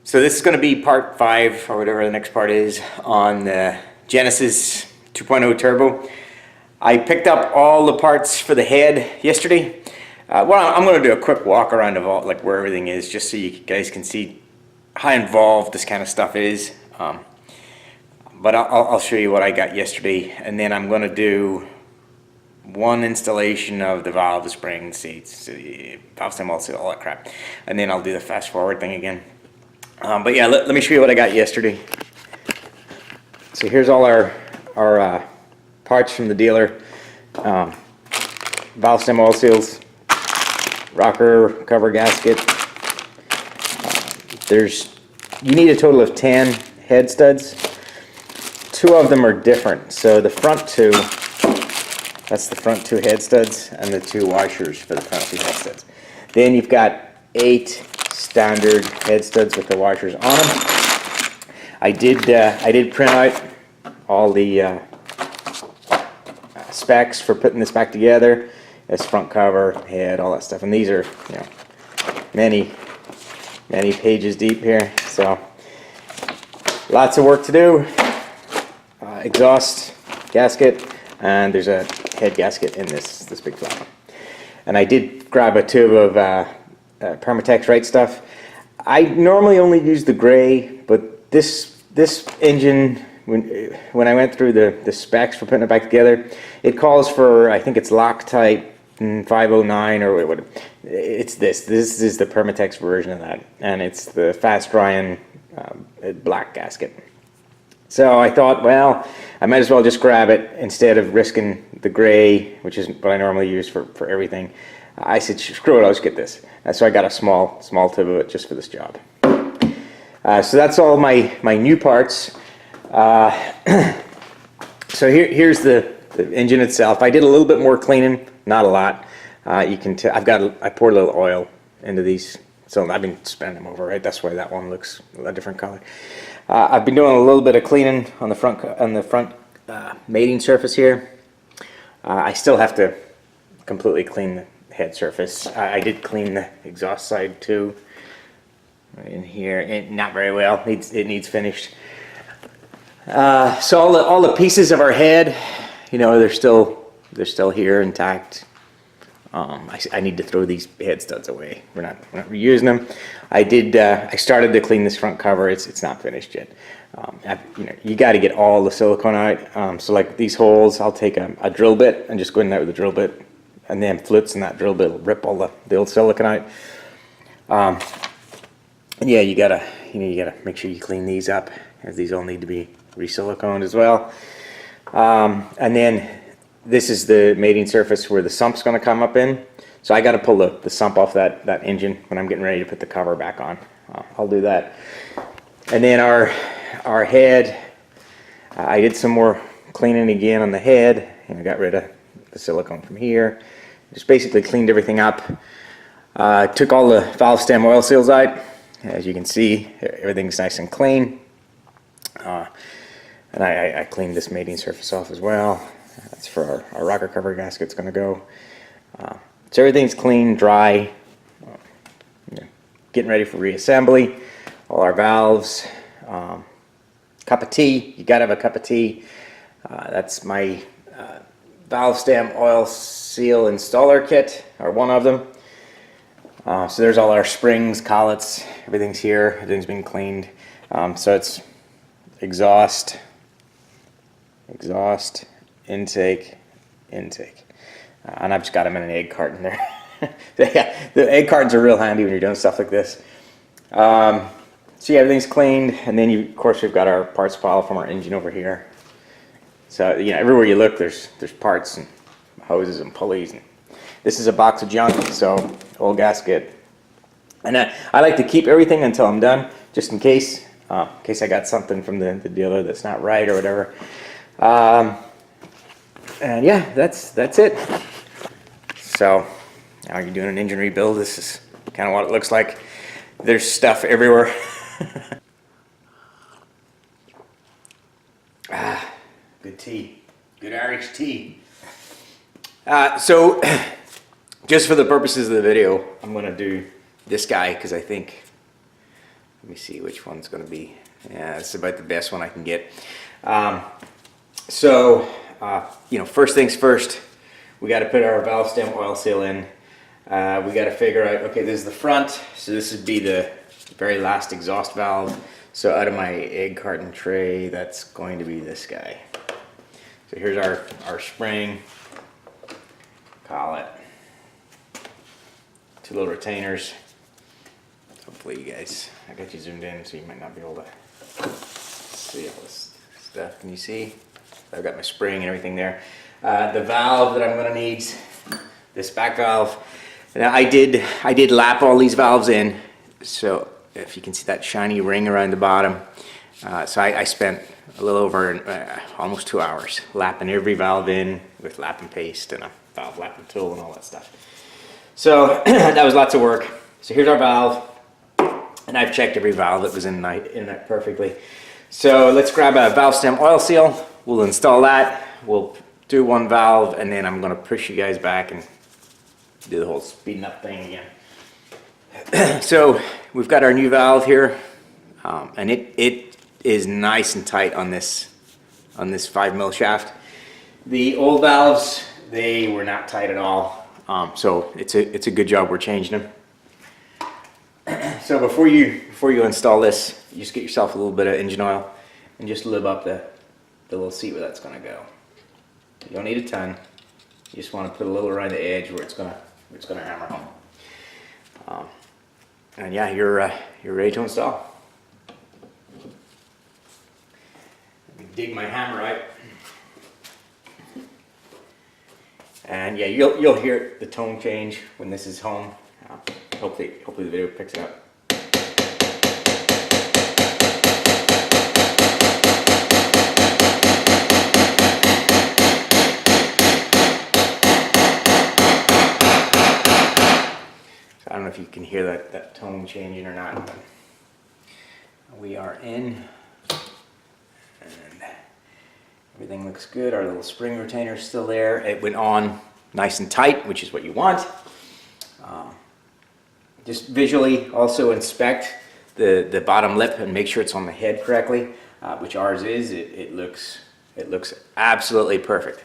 So this is going to be part 5 or whatever the next part is on the Genesis 2.0 Turbo. I picked up all the parts for the head yesterday. Well, I'm going to do a quick walk around of all, like where everything is, just so you guys can see how involved this kind of stuff is. But I'll show you what I got yesterday, and then I'm going to do one installation of the valve, the spring, seats, valve stem, all that crap, and then I'll do the fast forward thing again. But yeah, let me show you what I got yesterday. So here's all our parts from the dealer. Valve stem oil seals, rocker cover gasket. You need a total of 10 head studs. 2 of them are different. So the front 2, that's the front 2 head studs, and the 2 washers for the front 2 head studs. Then you've got 8 standard head studs with the washers on them. I did print out all the specs for putting this back together. This front cover, head, all that stuff, and these are, you know, many pages deep here. So lots of work to do. Exhaust gasket, and there's a head gasket in this big flat one. And I did grab a tube of Permatex Right Stuff. I normally only use the gray, but this engine, when I went through the specs for putting it back together, it calls for, I think it's Loctite 509 or what. It's this is the Permatex version of that, and it's the fast drying black gasket. So I thought, well, I might as well just grab it instead of risking the gray, which is what I normally use for everything. I said, screw it, I'll just get this. So I got a small tube of it just for this job. So that's all my new parts. So here's the engine itself. I did a little bit more cleaning, not a lot. You can tell I poured a little oil into these, so I've been spreading them over, right? That's why that one looks a different color. I've been doing a little bit of cleaning on the front mating surface here. I still have to completely clean the head surface. I did clean the exhaust side too, right in here. Not very well. It needs finished. So all the pieces of our head, you know, they're still here intact. I need to throw these head studs away. We're not reusing them. I started to clean this front cover. It's not finished yet. You got to get all the silicone out. So like these holes, I'll take a drill bit and just go in there with a drill bit, and then flutes in that drill bit will rip all the old silicone out. And yeah, you gotta make sure you clean these up, as these all need to be re-siliconed as well. And then this is the mating surface where the sump's going to come up in. So I got to pull the sump off that engine when I'm getting ready to put the cover back on. I'll do that. And then our head, I did some more cleaning again on the head, and I got rid of the silicone from here. Just basically cleaned everything up. Took all the valve stem oil seals out. As you can see, everything's nice and clean. And I cleaned this mating surface off as well. That's for our rocker cover gasket's going to go. So everything's clean, dry. Getting ready for reassembly. All our valves. Cup of tea. You got to have a cup of tea. That's my valve stem oil seal installer kit, or one of them. So there's all our springs, collets. Everything's here. Everything's been cleaned. So it's exhaust, intake, and I've just got them in an egg carton there. Yeah, the egg cartons are real handy when you're doing stuff like this. So yeah, everything's cleaned, and then of course we've got our parts pile from our engine over here. So you know, everywhere you look, there's parts and hoses and pulleys. And this is a box of junk, so old gasket. And I like to keep everything until I'm done, just in case I got something from the dealer that's not right or whatever. And yeah, that's it. So now you're doing an engine rebuild. This is kind of what it looks like. There's stuff everywhere. Good tea, good Irish tea. So just for the purposes of the video, I'm going to do this guy because I think Let me see which one's going to be. Yeah, it's about the best one I can get. You know, first things first, we got to put our valve stem oil seal in. We got to figure out, okay, this is the front, so this would be the very last exhaust valve. So out of my egg carton tray, that's going to be this guy. So here's our spring collet. 2 little retainers. Hopefully you guys, I got you zoomed in so you might not be able to see all this stuff. Can you see? I've got my spring and everything there. The valve that I'm going to need, this back valve. Now I did lap all these valves in, so if you can see that shiny ring around the bottom. So I spent a little over almost 2 hours lapping every valve in with lapping paste and a valve lapping tool and all that stuff. So that was lots of work. So here's our valve, and I've checked every valve that was in it perfectly. So let's grab a valve stem oil seal. We'll install that. We'll do one valve, and then I'm going to push you guys back and do the whole speeding up thing again. So we've got our new valve here, and it is nice and tight on this 5mm shaft. The old valves, they were not tight at all. So it's a good job we're changing them. So before you install this, you just get yourself a little bit of engine oil and just lube up the little seat where that's going to go. You don't need a ton. You just want to put a little around the edge where it's going to hammer home. And yeah, you're ready to install. Let me dig my hammer out. And yeah, you'll hear the tone change when this is home. Hopefully the video picks it up. So I don't know if you can hear that tone changing or not, but we are in, and everything looks good. Our little spring retainer is still there. It went on nice and tight, which is what you want. Just visually also inspect the bottom lip and make sure it's on the head correctly, which ours is. It looks absolutely perfect.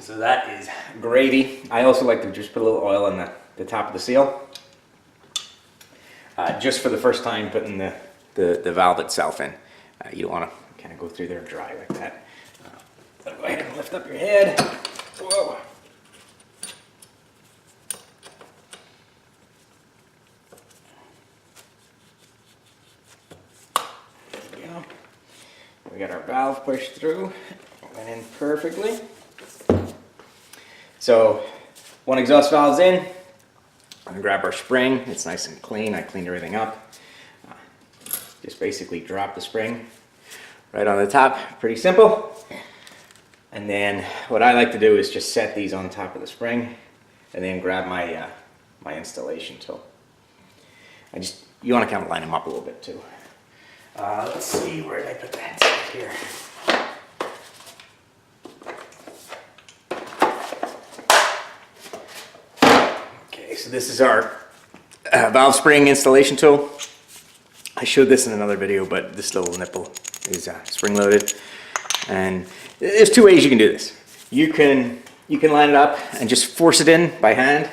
So that is gravy. I also like to just put a little oil on the top of the seal, just for the first time putting the valve itself in. You don't want to kind of go through there dry like that. So go ahead and lift up your head. Whoa. There we go. We got our valve pushed through. Went in perfectly. So one exhaust valve's in. I'm gonna grab our spring. It's nice and clean. I cleaned everything up. Just basically drop the spring right on the top. Pretty simple. And then what I like to do is just set these on top of the spring, and then grab my my installation tool. You want to kind of line them up a little bit too. Let's see, where did I put that? Here. Okay, so this is our valve spring installation tool. I showed this in another video, but this little nipple is spring loaded, and there's 2 ways you can do this. You can line it up and just force it in by hand,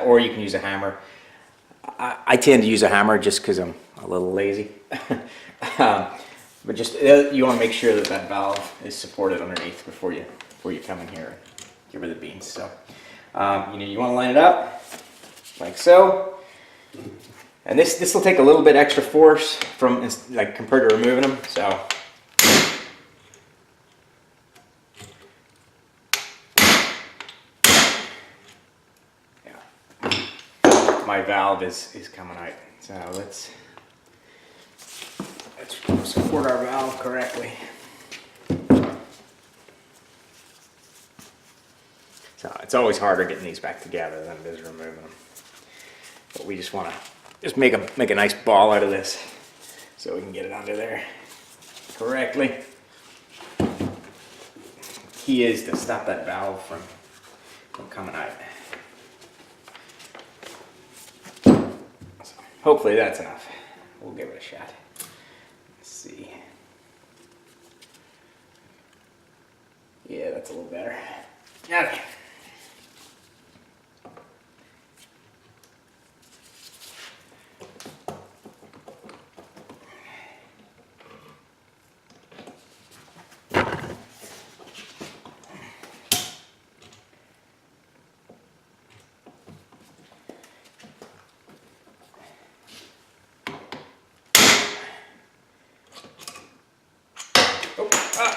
or you can use a hammer. I tend to use a hammer just because I'm a little lazy. But just you want to make sure that valve is supported underneath before you come in here and give her the beans. So you want to line it up like so. And this will take a little bit extra force from compared to removing them. So yeah, my valve is coming out. So let's support our valve correctly. So it's always harder getting these back together than it is removing them. But we just want to make a nice ball out of this so we can get it under there correctly. Key is to stop that valve from coming out. Hopefully that's enough. We'll give it a shot. Let's see. Yeah, that's a little better. Okay.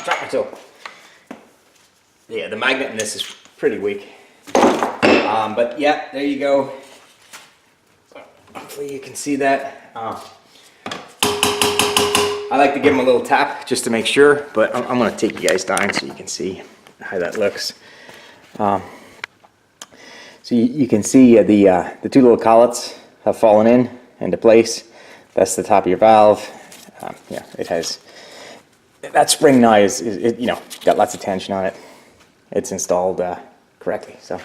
Drop my toe. Yeah, the magnet in this is pretty weak. But yeah, there you go. Hopefully you can see that. I like to give them a little tap just to make sure, but I'm going to take you guys down so you can see how that looks. So you can see the two little collets have fallen into place. That's the top of your valve. Yeah, it has. That spring now is you know, got lots of tension on it. It's installed correctly, so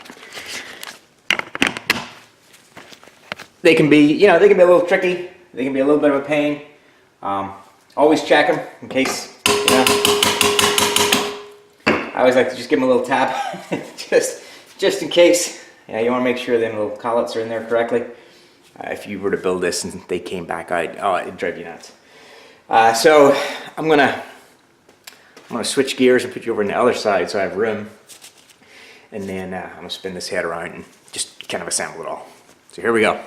they can be, you know, they can be a little tricky. They can be a little bit of a pain. Always check them in case, you know. I always like to just give them a little tap, just in case. Yeah, you want to make sure them little collets are in there correctly. If you were to build this and they came back out, oh, it'd drive you nuts. So I'm gonna switch gears and put you over on the other side so I have room. And then I'm gonna spin this head around and just kind of assemble it all. So here we go.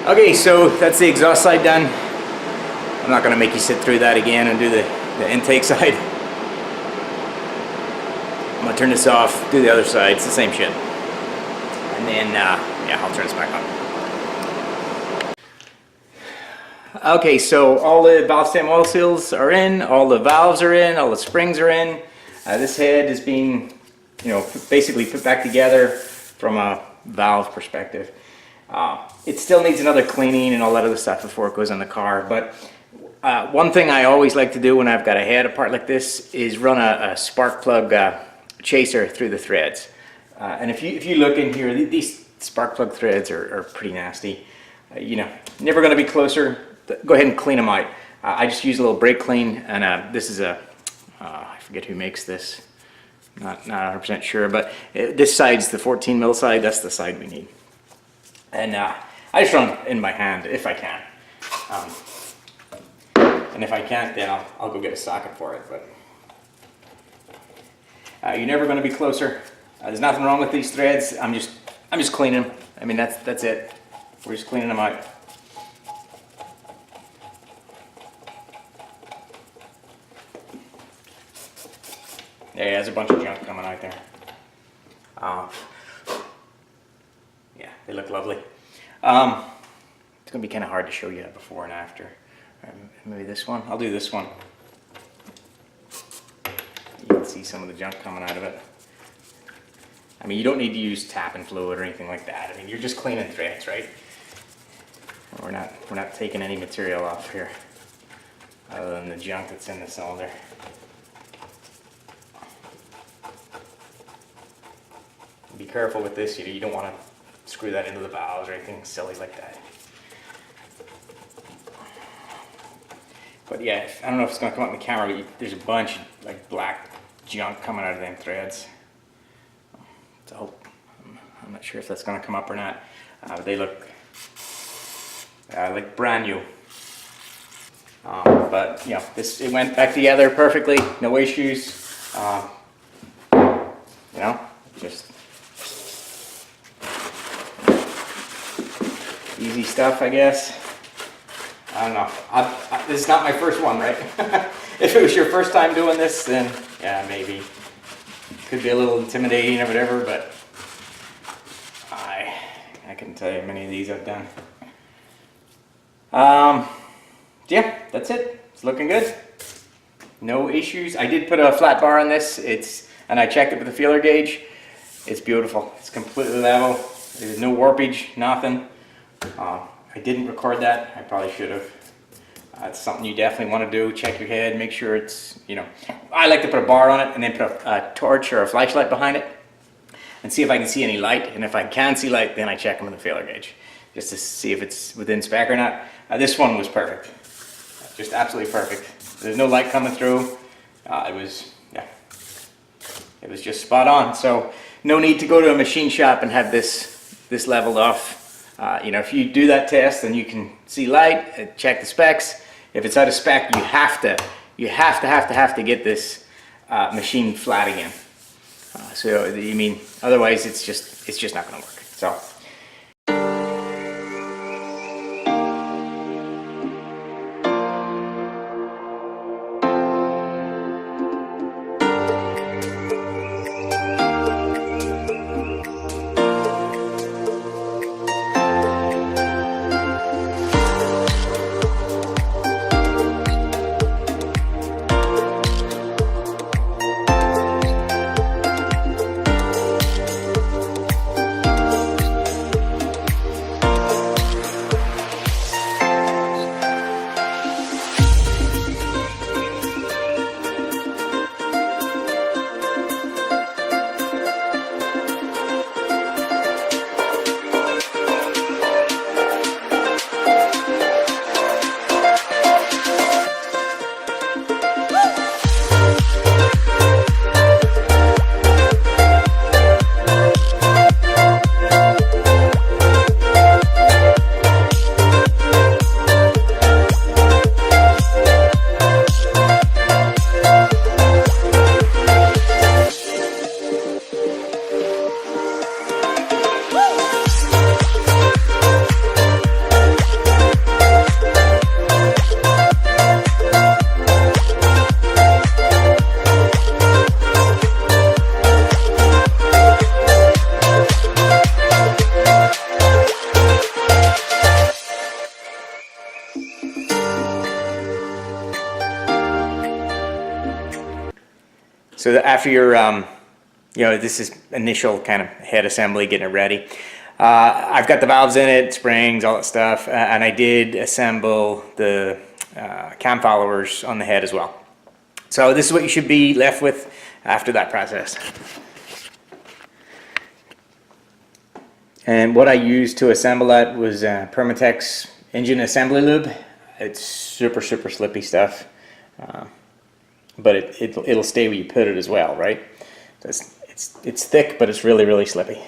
Okay, so that's the exhaust side done. I'm not gonna make you sit through that again and do the intake side. I'm gonna turn this off, do the other side, it's the same shit. And then, yeah, I'll turn this back on. Okay, so all the valve stem oil seals are in, all the valves are in, all the springs are in. This head is being, basically put back together from a valve perspective. It still needs another cleaning and all that other stuff before it goes in the car, but one thing I always like to do when I've got a head apart like this is run a spark plug chaser through the threads. And if you look in here, these spark plug threads are pretty nasty. Never going to be closer. Go ahead and clean them out. I just use a little brake clean, and this is I forget who makes this. Not 100% sure, but this side's the 14 mil side. That's the side we need. And I just run it in my hand if I can. And if I can't, then I'll go get a socket for it. But you're never going to be closer. There's nothing wrong with these threads. I'm just cleaning them. I mean, that's it. We're just cleaning them out. There's a bunch of junk coming out there. Yeah, they look lovely. It's gonna be kind of hard to show you that before and after. Maybe this one. I'll do this one. You can see some of the junk coming out of it. I mean, you don't need to use tapping fluid or anything like that. I mean, you're just cleaning threads, right? We're not taking any material off here, other than the junk that's in the cylinder. Be careful with this. You don't want to screw that into the valves or anything silly like that. But yeah, I don't know if it's going to come up in the camera, but there's a bunch of like black junk coming out of them threads. So I'm not sure if that's going to come up or not. But they look like brand new. But it went back together perfectly, no issues. Just easy stuff, I guess. I don't know. This is not my first one, right? If it was your first time doing this, then yeah, maybe. Could be a little intimidating or whatever, but I couldn't tell you how many of these I've done. Yeah, that's it. It's looking good. No issues. I did put a flat bar on this. And I checked it with the feeler gauge. It's beautiful. It's completely level. There's no warpage, nothing. I didn't record that. I probably should have. It's something you definitely want to do. Check your head, make sure it's, I like to put a bar on it and then put a torch or a flashlight behind it and see if I can see any light. And if I can see light, then I check them with the feeler gauge just to see if it's within spec or not. This one was perfect. Just absolutely perfect. There's no light coming through. It was just spot on. So no need to go to a machine shop and have this leveled off. If you do that test, then you can see light, check the specs. If it's out of spec, you have to get this machine flat again. Otherwise it's just not going to work. So. So after your, this is initial kind of head assembly, getting it ready. I've got the valves in it, springs, all that stuff, and I did assemble the cam followers on the head as well. So this is what you should be left with after that process. And what I used to assemble that was Permatex engine assembly lube. It's super slippy stuff, but it'll stay where you put it as well, right? It's thick, but it's really slippy.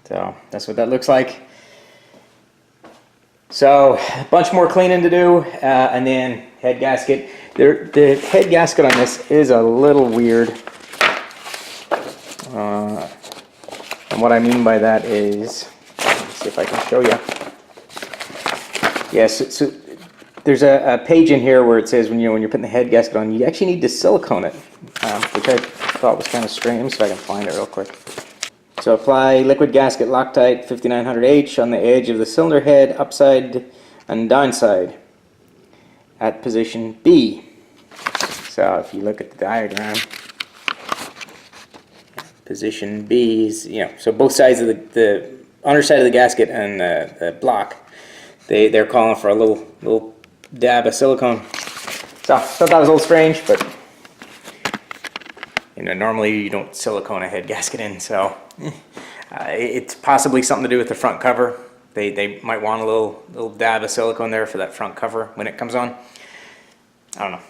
So that's what that looks like. So a bunch more cleaning to do, and then head gasket. The head gasket on this is a little weird. And what I mean by that is, let's see if I can show you. Yes, so there's a page in here where it says when you're putting the head gasket on, you actually need to silicone it, which I thought was kind of strange. So I can find it real quick. So apply liquid gasket Loctite 5900H on the edge of the cylinder head, upside and downside, at position B. So if you look at the diagram, position B is, so both sides of the underside of the gasket and the block, they're calling for a little dab of silicone. So I thought that was a little strange, but normally you don't silicone a head gasket in, so it's possibly something to do with the front cover. They might want a little dab of silicone there for that front cover when it comes on. I don't know.